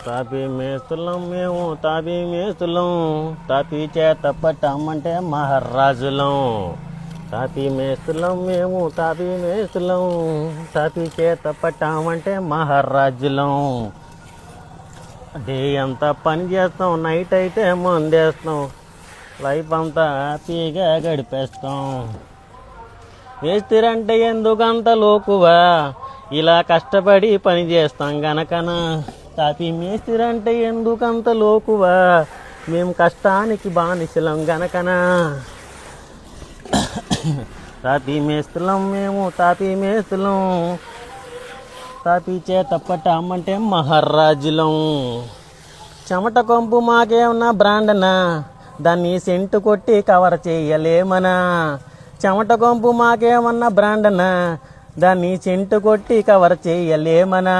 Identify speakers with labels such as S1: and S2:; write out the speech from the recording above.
S1: తాపీ మేస్తులం మేము తాపీ మేస్తులం తాపీ చేత పట్టామంటే మహారాజులం తాపీ మేస్తులం మేము తాపీ మేస్తులం తాపీ చేత పట్టామంటే మహారాజులం డే అంతా పని చేస్తాం నైట్ అయితే మందేస్తాం లైఫ్ అంతా హ్యాపీగా గడిపేస్తాం మేస్తిరంటే ఎందుకంత లోకువా ఇలా కష్టపడి పని చేస్తాం గనకనా తాపీ మేస్తిరంటే ఎందుకంత లోకువా మేము కష్టానికి బానిసలం గనకనా తాపీ మేస్తులం మేము తాపీ మేస్తులం తాపీ చేత పట్టామంటే మహారాజులం చెమట కొంపు మాకేమన్నా బ్రాండనా దాన్ని సెంటు కొట్టి కవర్ చేయలేమనా చెమట కొంపు మాకేమన్నా బ్రాండనా దాన్ని సెంటు కొట్టి కవర్ చేయలేమనా